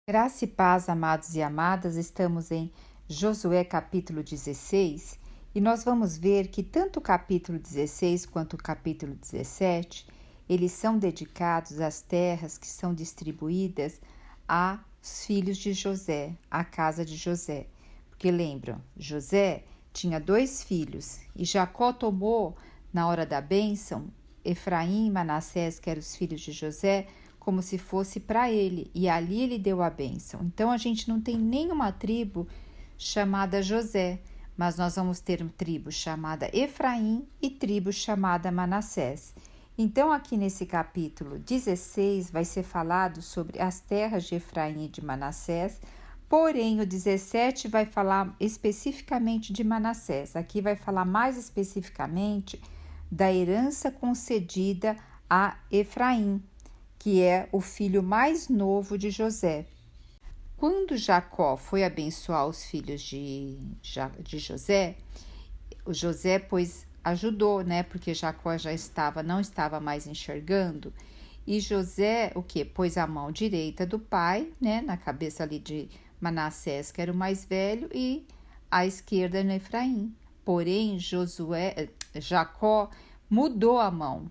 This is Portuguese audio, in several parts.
Graça e paz, amados e amadas, estamos em Josué capítulo 16 e nós vamos ver que tanto o capítulo 16 quanto o capítulo 17, eles são dedicados às terras que são distribuídas aos filhos de José, à casa de José. Porque lembram, José tinha 2 filhos e Jacó tomou, na hora da bênção, Efraim e Manassés, que eram os filhos de José, como se fosse para ele, e ali ele deu a bênção. Então a gente não tem nenhuma tribo chamada José, mas nós vamos ter uma tribo chamada Efraim e tribo chamada Manassés. Então aqui nesse capítulo 16 vai ser falado sobre as terras de Efraim e de Manassés, porém o 17 vai falar especificamente de Manassés. Aqui vai falar mais especificamente da herança concedida a Efraim, que é o filho mais novo de José. Quando Jacó foi abençoar os filhos de José, o José, pois, ajudou, né? Porque Jacó não estava mais enxergando. E José, pôs a mão direita do pai, né? Na cabeça ali de Manassés, que era o mais velho, e a esquerda no Efraim. Porém, Jacó mudou a mão.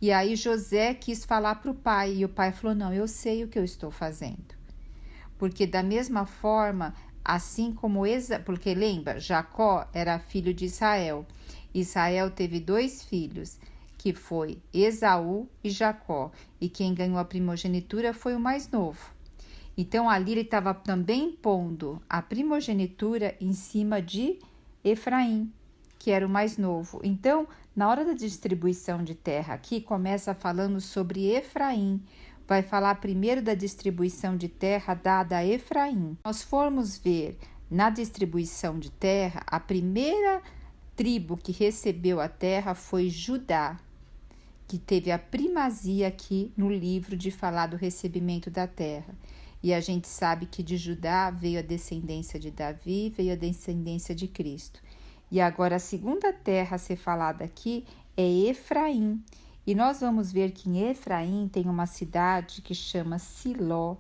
E aí José quis falar para o pai, e o pai falou, não, eu sei o que eu estou fazendo. Porque da mesma forma, assim como porque lembra, Jacó era filho de Israel. Israel teve 2 filhos, que foi Esaú e Jacó. E quem ganhou a primogenitura foi o mais novo. Então ali ele estava também pondo a primogenitura em cima de Efraim, que era o mais novo. Então, na hora da distribuição de terra aqui, começa falando sobre Efraim. Vai falar primeiro da distribuição de terra dada a Efraim. Nós formos ver na distribuição de terra, a primeira tribo que recebeu a terra foi Judá, que teve a primazia aqui no livro de falar do recebimento da terra. E a gente sabe que de Judá veio a descendência de Davi, veio a descendência de Cristo. E agora a segunda terra a ser falada aqui é Efraim. E nós vamos ver que em Efraim tem uma cidade que chama Siló,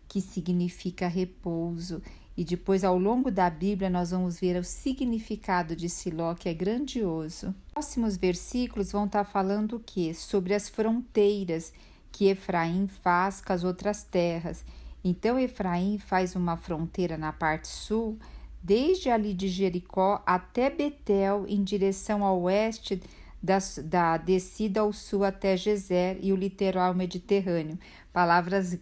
que significa repouso. E depois, ao longo da Bíblia, nós vamos ver o significado de Siló, que é grandioso. Os próximos versículos vão estar falando o quê? Sobre as fronteiras que Efraim faz com as outras terras. Então, Efraim faz uma fronteira na parte sul, desde ali de Jericó até Betel, em direção ao oeste, da descida ao sul até Gezer e o litoral mediterrâneo.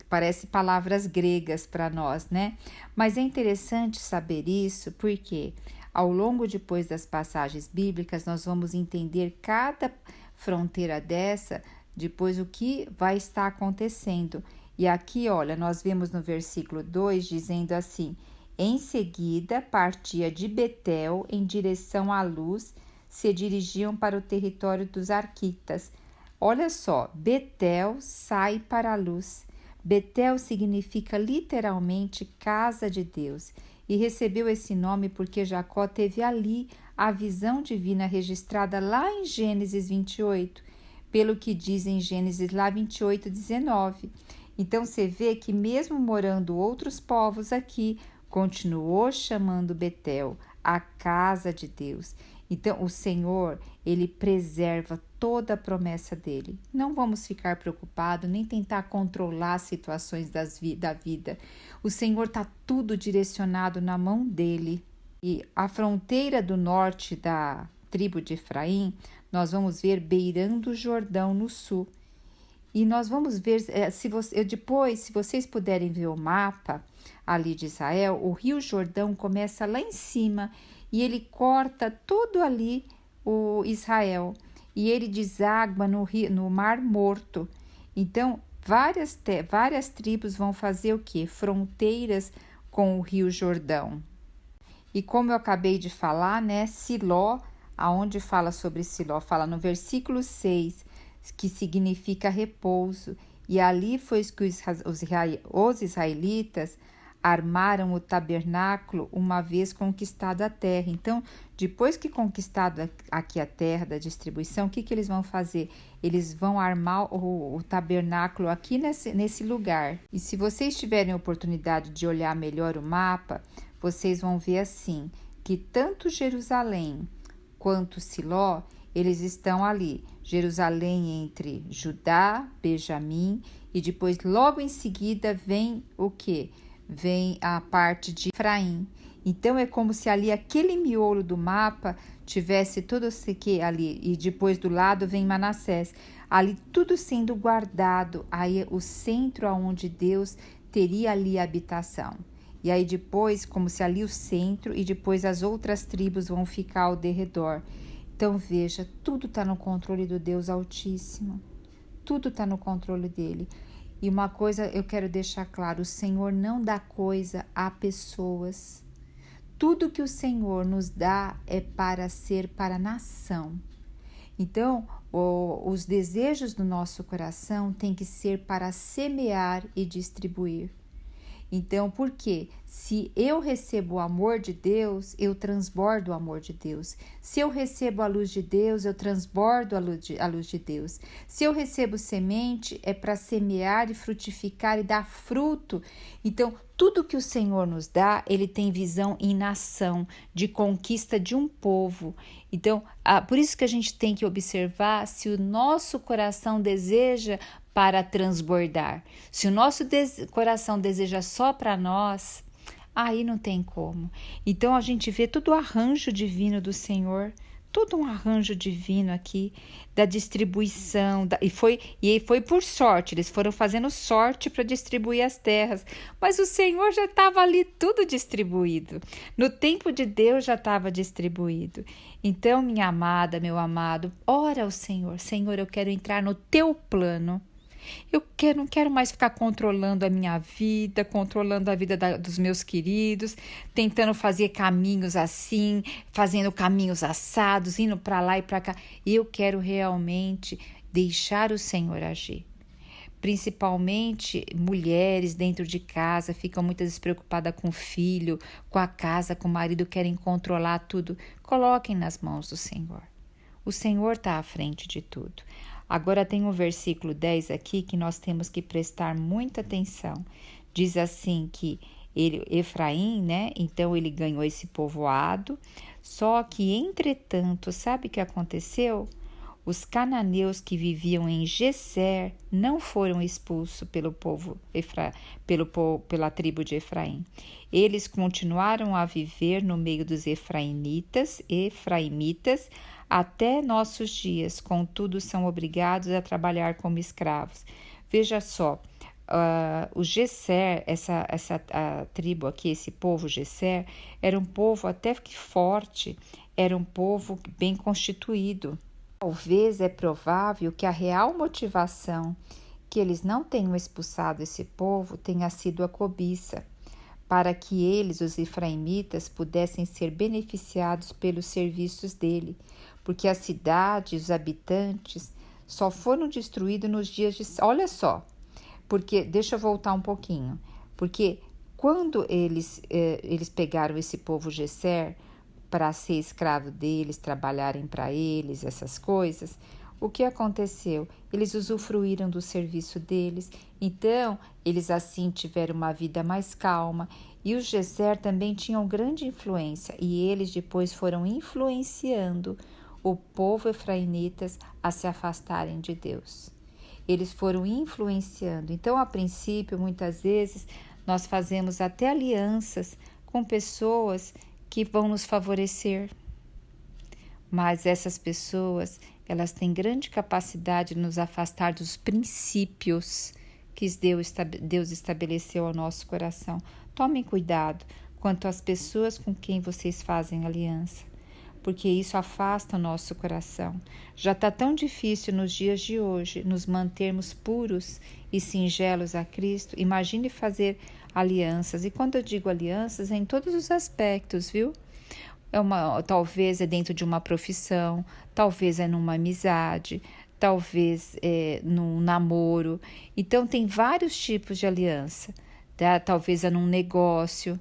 Parece palavras gregas para nós, né? Mas é interessante saber isso porque ao longo depois das passagens bíblicas nós vamos entender cada fronteira dessa, depois o que vai estar acontecendo. E aqui, olha, nós vemos no versículo 2 dizendo assim: em seguida partia de Betel em direção à luz, se dirigiam para o território dos arquitas. Olha só, Betel sai para a luz. Betel significa literalmente casa de Deus e recebeu esse nome porque Jacó teve ali a visão divina registrada lá em Gênesis 28, pelo que diz em Gênesis lá 28, 19. Então você vê que mesmo morando outros povos aqui, continuou chamando Betel a casa de Deus. Então, o Senhor, Ele preserva toda a promessa dEle. Não vamos ficar preocupados, nem tentar controlar as situações da vida. O Senhor está tudo direcionado na mão dEle. E a fronteira do norte da tribo de Efraim, nós vamos ver beirando o Jordão no sul. E nós vamos ver, se vocês puderem ver o mapa ali de Israel, o Rio Jordão começa lá em cima e ele corta todo ali o Israel e ele deságua no Mar Morto. Então, várias tribos vão fazer o quê? Fronteiras com o Rio Jordão. E como eu acabei de falar, né, Siló, aonde fala sobre Siló, fala no versículo 6, que significa repouso. E ali foi que os israelitas armaram o tabernáculo uma vez conquistada a terra. Então, depois que conquistado aqui a terra da distribuição, o que eles vão fazer? Eles vão armar o tabernáculo aqui nesse lugar. E se vocês tiverem oportunidade de olhar melhor o mapa, vocês vão ver assim, que tanto Jerusalém quanto Siló, eles estão ali. Jerusalém entre Judá, Benjamim, e depois logo em seguida vem o quê? Vem a parte de Efraim. Então é como se ali aquele miolo do mapa tivesse tudo isso aqui ali, e depois do lado vem Manassés, ali tudo sendo guardado, aí o centro aonde Deus teria ali a habitação. E aí depois, como se ali o centro, e depois as outras tribos vão ficar ao derredor. Então veja, tudo está no controle do Deus Altíssimo, tudo está no controle dele. E uma coisa eu quero deixar claro, o Senhor não dá coisa a pessoas. Tudo que o Senhor nos dá é para ser para a nação. Então, os desejos do nosso coração têm que ser para semear e distribuir. Então, por quê? Se eu recebo o amor de Deus, eu transbordo o amor de Deus. Se eu recebo a luz de Deus, eu transbordo a luz de Deus. Se eu recebo semente, é para semear e frutificar e dar fruto. Então, tudo que o Senhor nos dá, Ele tem visão em nação, de conquista de um povo. Então, por isso que a gente tem que observar se o nosso coração deseja para transbordar. Se o nosso coração deseja só para nós, aí não tem como. Então a gente vê todo o arranjo divino do Senhor, todo um arranjo divino aqui da distribuição, e foi por sorte, eles foram fazendo sorte para distribuir as terras, mas o Senhor já estava ali tudo distribuído, no tempo de Deus já estava distribuído. Então, minha amada, meu amado, ora ao Senhor, Senhor, eu quero entrar no teu plano. Não quero mais ficar controlando a minha vida, controlando a vida dos meus queridos, tentando fazer caminhos assim, fazendo caminhos assados, indo para lá e para cá. Eu quero realmente deixar o Senhor agir. Principalmente mulheres dentro de casa ficam muitas vezes preocupadas com o filho, com a casa, com o marido, querem controlar tudo. Coloquem nas mãos do Senhor. O Senhor está à frente de tudo. Agora tem o versículo 10 aqui que nós temos que prestar muita atenção. Diz assim que Efraim, né? Então ele ganhou esse povoado, só que entretanto, sabe o que aconteceu? Os cananeus que viviam em Geser não foram expulsos pela tribo de Efraim. Eles continuaram a viver no meio dos efraimitas até nossos dias, contudo são obrigados a trabalhar como escravos. Veja só, o Geser, a tribo aqui, esse povo Geser, era um povo até que forte, era um povo bem constituído. Talvez é provável que a real motivação que eles não tenham expulsado esse povo tenha sido a cobiça, para que eles, os efraimitas, pudessem ser beneficiados pelos serviços dele, porque a cidade e os habitantes só foram destruídos nos dias de... Olha só, porque, deixa eu voltar um pouquinho, porque quando eles pegaram esse povo Geser para ser escravo deles, trabalharem para eles, essas coisas, o que aconteceu? Eles usufruíram do serviço deles, então eles assim tiveram uma vida mais calma, e os Geser também tinham grande influência, e eles depois foram influenciando o povo efraimitas a se afastarem de Deus. Eles foram influenciando. Então, a princípio, muitas vezes, nós fazemos até alianças com pessoas que vão nos favorecer. Mas essas pessoas, elas têm grande capacidade de nos afastar dos princípios que Deus estabeleceu ao nosso coração. Tomem cuidado quanto às pessoas com quem vocês fazem aliança, porque isso afasta o nosso coração. Já está tão difícil nos dias de hoje nos mantermos puros e singelos a Cristo. Imagine fazer alianças. E quando eu digo alianças, é em todos os aspectos, viu? Talvez é dentro de uma profissão, talvez é numa amizade, talvez é num namoro. Então, tem vários tipos de aliança. talvez a num negócio,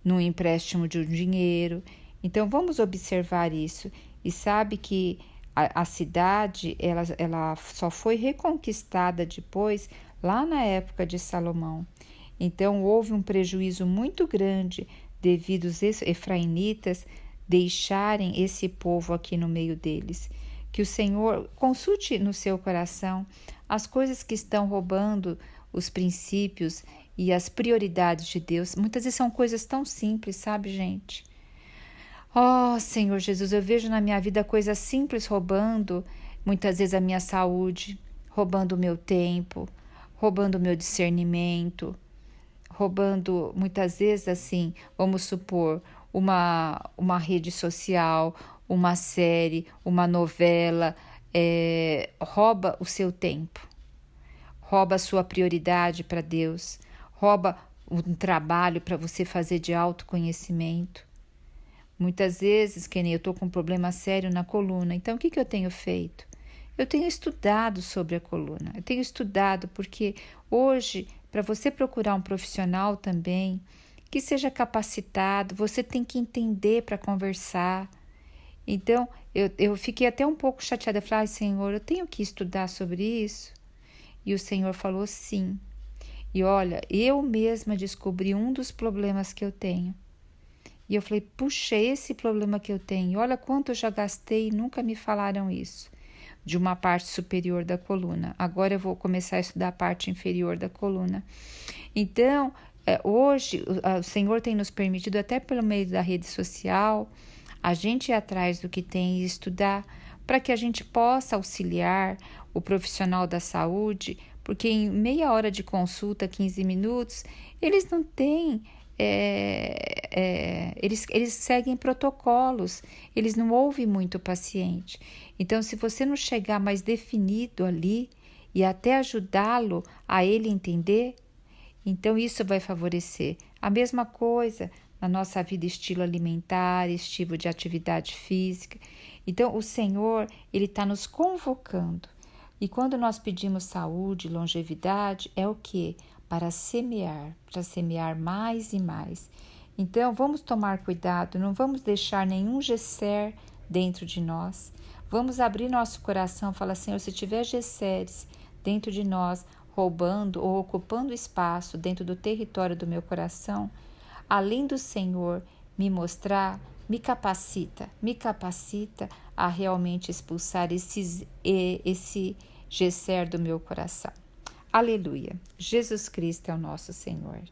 num empréstimo de um dinheiro. Então vamos observar isso. E sabe que a cidade ela só foi reconquistada depois, lá na época de Salomão. Então houve um prejuízo muito grande devido aos efraimitas deixarem esse povo aqui no meio deles. Que o Senhor consulte no seu coração as coisas que estão roubando os princípios e as prioridades de Deus. Muitas vezes são coisas tão simples, sabe, gente? Oh, Senhor Jesus, eu vejo na minha vida coisas simples roubando, muitas vezes a minha saúde, roubando o meu tempo, roubando o meu discernimento, roubando muitas vezes assim, vamos supor, uma rede social, uma série, uma novela, rouba o seu tempo, rouba a sua prioridade para Deus, rouba um trabalho para você fazer de autoconhecimento. Muitas vezes, que nem eu estou com um problema sério na coluna, então o que eu tenho feito? Eu tenho estudado sobre a coluna, eu tenho estudado porque hoje, para você procurar um profissional também, que seja capacitado, você tem que entender para conversar. Então, eu fiquei até um pouco chateada, eu falei, Senhor, eu tenho que estudar sobre isso? E o Senhor falou sim. E olha, eu mesma descobri um dos problemas que eu tenho. E eu falei, puxa, esse problema que eu tenho, olha quanto eu já gastei e nunca me falaram isso. De uma parte superior da coluna. Agora eu vou começar a estudar a parte inferior da coluna. Então, hoje, o Senhor tem nos permitido, até pelo meio da rede social, a gente ir atrás do que tem e estudar, para que a gente possa auxiliar o profissional da saúde, porque em meia hora de consulta, 15 minutos, eles não têm... eles seguem protocolos, eles não ouvem muito o paciente. Então, se você não chegar mais definido ali e até ajudá-lo a ele entender, então isso vai favorecer. A mesma coisa na nossa vida, estilo alimentar, estilo de atividade física. Então, o Senhor, Ele está nos convocando. E quando nós pedimos saúde, longevidade, é o quê? Para semear mais e mais. Então, vamos tomar cuidado, não vamos deixar nenhum gesser dentro de nós. Vamos abrir nosso coração e falar, Senhor, se tiver gesseres dentro de nós, roubando ou ocupando espaço dentro do território do meu coração, além do Senhor me mostrar, me capacita a realmente expulsar esse gesser do meu coração. Aleluia! Jesus Cristo é o nosso Senhor.